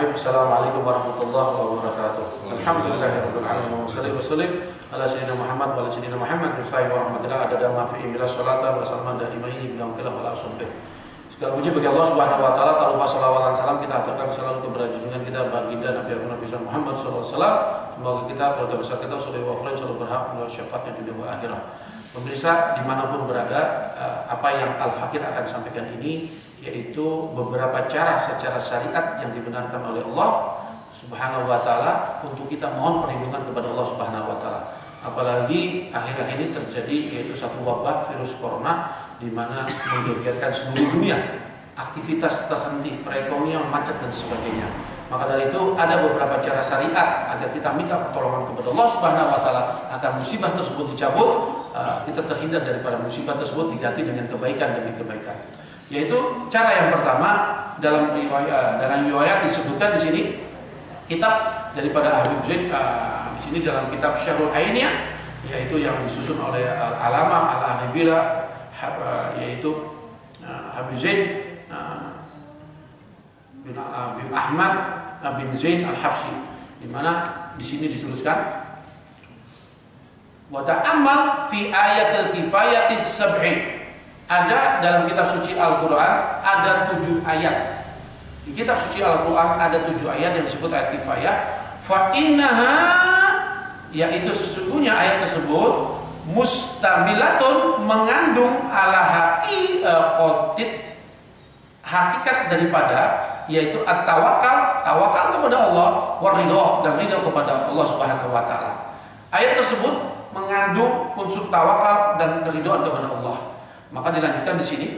Habib, assalamualaikum warahmatullahi wabarakatuh. Alhamdulillahirabbil alamin, wassalatu wassalamu ala sayyidina Muhammad wa ala sayyidina Muhammad wa rahmatillah adada ma fi imila salatan wa salaman daimaini bi amkilah wala sunbih. Segala puji bagi Allah Subhanahu wa taala, tak lupa salawat dan salam kita aturkan selalu kepada junjungan kita baginda Nabi Nabi Muhammad sallallahu alaihi wasallam. Semoga kita, keluarga besar kita, saudara wa akhirin selalu berhak mendapat syafaatnya di dunia dan akhirat. Pemirsa dimanapun berada, apa yang Al-Fakir akan sampaikan ini yaitu beberapa cara secara syariat yang dibenarkan oleh Allah Subhanahu wa taala untuk kita mohon perlindungan kepada Allah Subhanahu wa taala. Apalagi akhir-akhir ini terjadi yaitu satu wabah virus corona di mana menggegerkan seluruh dunia. Aktivitas terhenti, perekonomian macet dan sebagainya. Maka dari itu ada beberapa cara syariat agar kita minta pertolongan kepada Allah Subhanahu wa taala agar musibah tersebut dicabut, kita terhindar daripada musibah tersebut, diganti dengan kebaikan demi kebaikan. Yaitu cara yang pertama dalam riwayat disebutkan di sini kitab daripada Habib Zain di sini dalam kitab Syarhul Ainiyah, yaitu yang disusun oleh Al-Alamah Al-Hanabila, yaitu Habib Zain bin Ahmad bin Zain Al-Habsyi, di mana di sini disebutkan wa ta'ammal fi ayatil kifayati sab'i. Ada dalam kitab suci Al-Qur'an ada 7 ayat. Di kitab suci Al-Qur'an ada 7 ayat yang disebut ayat kifayah. Fa innaha, yaitu sesungguhnya ayat tersebut mustamilatun, mengandung ala hakikat daripada, yaitu at-tawakal, tawakal kepada Allah, waridho, dan ridho kepada Allah Subhanahu wa taala. Ayat tersebut mengandung unsur tawakal dan keridhaan kepada Allah. Maka dilanjutkan di sini,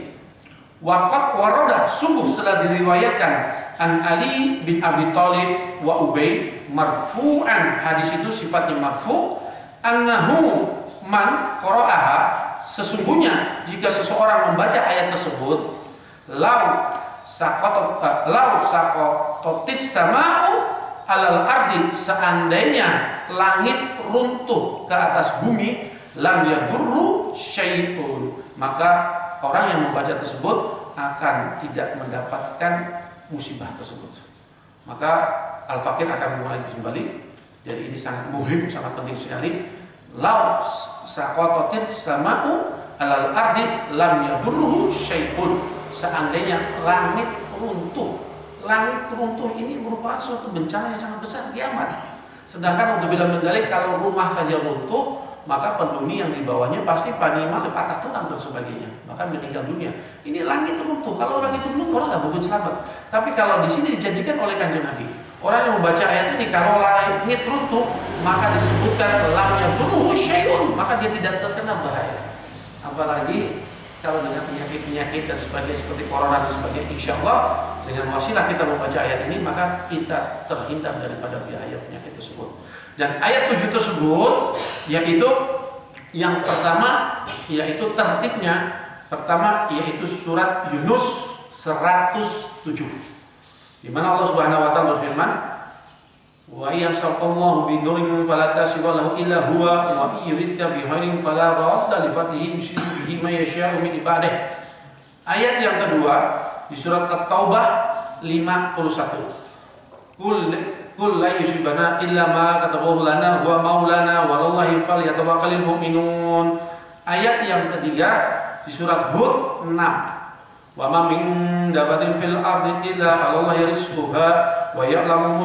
waqad warada, sungguh setelah diriwayatkan an Ali bin Abi Thalib wa Ubay marfu'an, hadis itu sifatnya marfu', annahu man qara'aha, sesungguhnya jika seseorang membaca ayat tersebut, lau saqatatis sama'u alal ardi, seandainya langit runtuh ke atas bumi, lam yadurru syai'un, maka orang yang membaca tersebut akan tidak mendapatkan musibah tersebut. Maka Al-Fakir akan mulai kembali. Jadi ini sangat muhim, sangat penting sekali. Lau saqatatis sama'u alal ardi lam yadurru syai'un, seandainya langit runtuh. Langit runtuh ini merupakan suatu bencana yang sangat besar, kiamat. Sedangkan untuk bilang mendalik, kalau rumah saja runtuh, maka penghuni yang di bawahnya pasti panima, patah tulang dan sebagainya, bahkan meninggal dunia. Ini langit runtuh. Kalau langit runtuh, orang nggak mungkin selamat. Tapi kalau di sini dijanjikan oleh Kanjeng Nabi, orang yang membaca ayat ini, kalau langit runtuh, maka disebutkan lam yadurruhu syai'un, maka dia tidak terkena bahaya. Apalagi kalau dengan penyakit-penyakit dan sebagainya seperti corona dan sebagainya, insya Allah dengan wasilah kita membaca ayat ini, maka kita terhindar daripada bahaya penyakit tersebut. Dan ayat 7 tersebut, yaitu yang pertama, yaitu tertibnya pertama, yaitu surat Yunus 107, di mana Allah Subhanahu wa taala berfirman, wa yasaqallahu bi nurin fala kashifa lahu illa huwa wa yuridka bi khairin fala radda li fadlihi yusibu bihi may yasha'u min ibadihi. Ayat yang kedua di surat At-Taubah 51. Qul la yusibana illa ma katabahu lana huwa maulana wallahi falyatawakkalul mu'minun. Ayat yang ketiga di surat Hud 6. Wa ma min dabatin fil ardi illa 'alallahi rizquha wa ya'lamu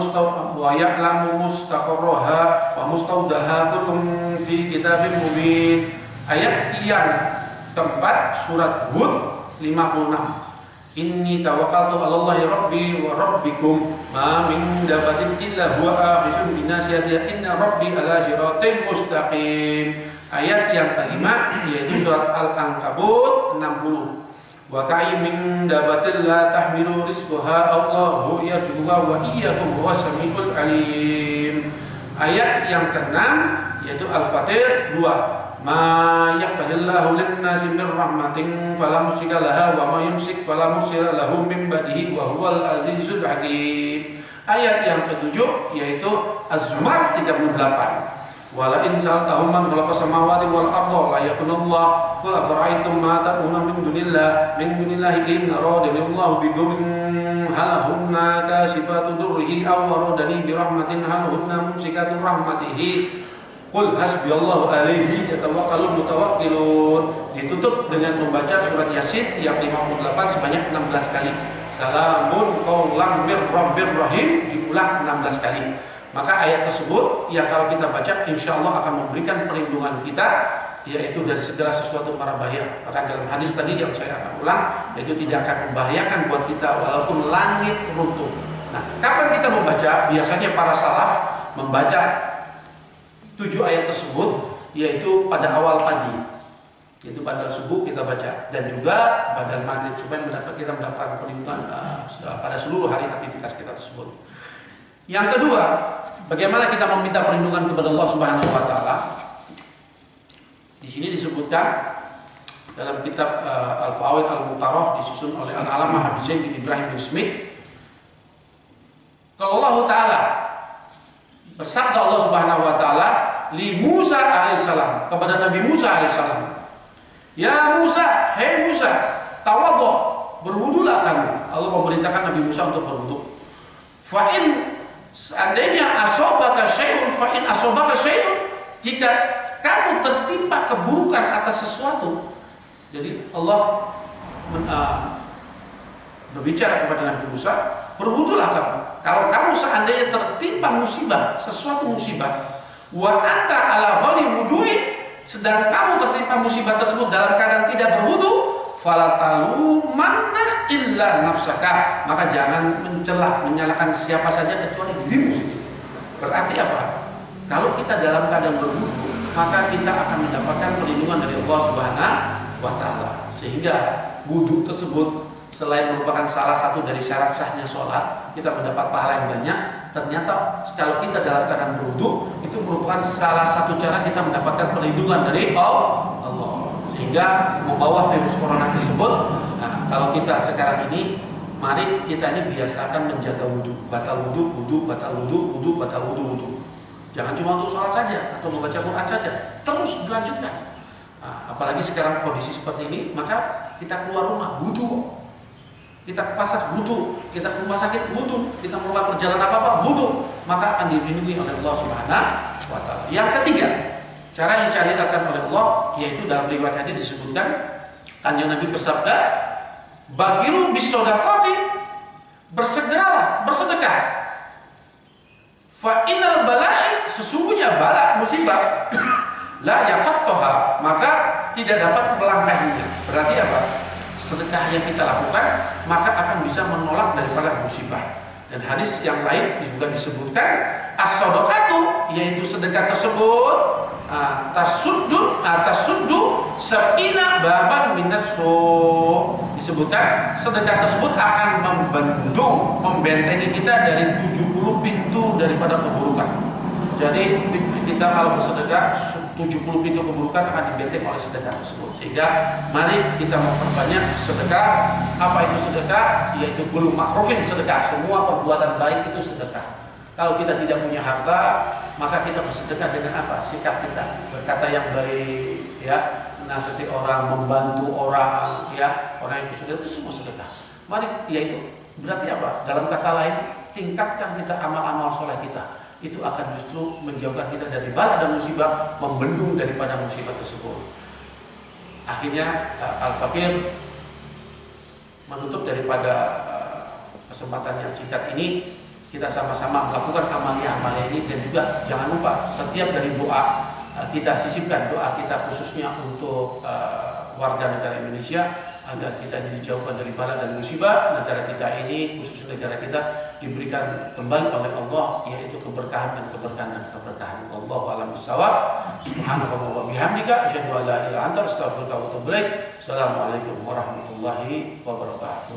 mustaqarraha wa mustawdaha kullun fi kitabim mubin. Ayat yang keempat surat Hud 56. Inni tawakkaltu 'alallahi rabbi wa rabbikum ma min dabatin illa huwa akhizun bi nasiyatiha inna rabbi 'ala siratin mustaqim. Ayat yang kelima yaitu surat Al-Ankabut 60. Wa ka'ayyin min dabatin la tahmilu rizqaha Allahu yarzuquha wa iyyakum huwas samiul alim. Ayat yang keenam yaitu Al-Fatir 2. Ma yaftahillahu lin-nasi min rahmatin fala mumsika laha wa ma yumsik fala mursila lahu min ba'dihi wa huwal azizul hakim. Ayat yang ketujuh yaitu Az-Zumar 38. Wala in sa'altahum man khalaqas samawati wal arda la yaqulullah qul afara'aytum ma tad'una min dunillahi in aradallahu bidurrin hal hunna kashifatu durrihi aw aradani bi rahmatin hal hunna mumsikatu rahmatihi qul hasbiyallahu alaihi yatawakkalul mutawakkilun. Ditutup dengan membaca surat Yasin yang 58 sebanyak 16 kali. Salamun qaulan mir rabbir rahim diulang 16 kali. Maka ayat tersebut yang kalau kita baca insya Allah akan memberikan perlindungan kita, yaitu dari segala sesuatu para bahaya. Bahkan dalam hadis tadi yang saya akan ulang, yaitu tidak akan membahayakan buat kita walaupun langit runtuh. Nah, kapan kita membaca? Biasanya para salaf membaca 7 ayat tersebut yaitu pada awal pagi, yaitu pada subuh kita baca, dan juga pada maghrib supaya kita mendapatkan perlindungan pada seluruh hari aktivitas kita tersebut. Yang kedua, bagaimana kita meminta perlindungan kepada Allah Subhanahu wa taala? Di sini disebutkan dalam kitab Al-Fawaid Al-Mutarrah disusun oleh Al-Alamah Habib Zain bin Ibrahim bin Smith. Kalau Allah taala bersabda Allah Subhanahu wa taala li Musa alaihissalam, kepada Nabi Musa alaihissalam, "Ya Musa, hei Musa, tawadhu, berwudulah kamu." Allah memerintahkan Nabi Musa untuk berwudu. Fa in seandainya asobaka syai'un, fa in asobaka syai'un, jika kamu tertimpa keburukan atas sesuatu. Jadi Allah berbicara kepada Nabi Musa, berwudulah kamu. Kalau kamu seandainya tertimpa musibah, sesuatu musibah, wa anta ala ghairi wudu'in, sedang kamu tertimpa musibah tersebut dalam keadaan tidak berwudu, fala talumanna illa nafsaka, maka jangan mencela, menyalahkan siapa saja kecuali dirimu sendiri. Berarti apa? Kalau kita dalam keadaan berwudu, maka kita akan mendapatkan perlindungan dari Allah Subhanahu wa taala. Sehingga wudu tersebut selain merupakan salah satu dari syarat sahnya sholat, kita mendapat pahala yang banyak. Ternyata kalau kita dalam keadaan berwudu, itu merupakan salah satu cara kita mendapatkan perlindungan dari Allah. Sehingga membawa virus corona tersebut. Nah, kalau kita sekarang ini, mari kita ini biasakan menjaga wudu, batal wudu, wudu, batal wudu, wudu, batal wudu, wudu. Jangan cuma untuk sholat saja atau membaca Quran saja, terus dilanjutkan. Nah, apalagi sekarang kondisi seperti ini, maka kita keluar rumah wudu, kita ke pasar wudu, kita ke rumah sakit wudu, kita melakukan perjalanan apa-apa wudu, maka akan dilindungi oleh Allah Subhanahu wa taala. Yang ketiga, cara yang disyariatkan oleh Allah, yaitu dalam riwayat hadis disebutkan, Kanjeng Nabi bersabda, "Bagiru bis-shadaqati", bersegeralah bersedekah. Fa innal bala'i, sesungguhnya bala musibah, la yaqattaha, maka tidak dapat melangkahinya. Berarti apa? Sedekah yang kita lakukan maka akan bisa menolak daripada musibah. Dan hadis yang lain juga disebutkan as-shadaqatu, yaitu sedekah tersebut tasuddu sab'ina baban minas su', disebutkan sedekah tersebut akan membendung, membentengi kita dari 70 pintu daripada keburukan. Jadi kita kalau bersedekah 70 pintu keburukan akan dibenteng oleh sedekah tersebut. Sehingga mari kita memperbanyak sedekah. Apa itu sedekah? Yaitu belum makrufin sedekah. Semua perbuatan baik itu sedekah. Kalau kita tidak punya harta, maka kita bersedekah dengan apa? Sikap kita, berkata yang baik, ya, menasihati orang, membantu orang, ya, orang yang bersedekah itu semua sedekah. Mari, yaitu berarti apa? Dalam kata lain, tingkatkan kita amal-amal soleh kita. Itu akan justru menjauhkan kita dari bala dan musibah, membendung daripada musibah tersebut. Akhirnya Al-Fakir menutup daripada kesempatan yang singkat ini, kita sama-sama melakukan amalia-amalia ini, dan juga jangan lupa setiap dari doa kita sisipkan doa kita khususnya untuk warga negara Indonesia agar kita dijauhkan dari bala dan musibah. Negara kita ini, khususnya negara kita, diberikan kembali oleh Allah, yaitu keberkahan dan keberkahan. Wallahu a'lam bishawab. Subhanallah wa bihamdika, asyhadu an la ilaha illa anta, astaghfiruka wa atubu ilaik. Assalamualaikum warahmatullahi wabarakatuh.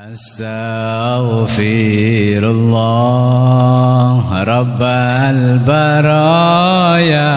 Astaghfirullah Rabbal baraya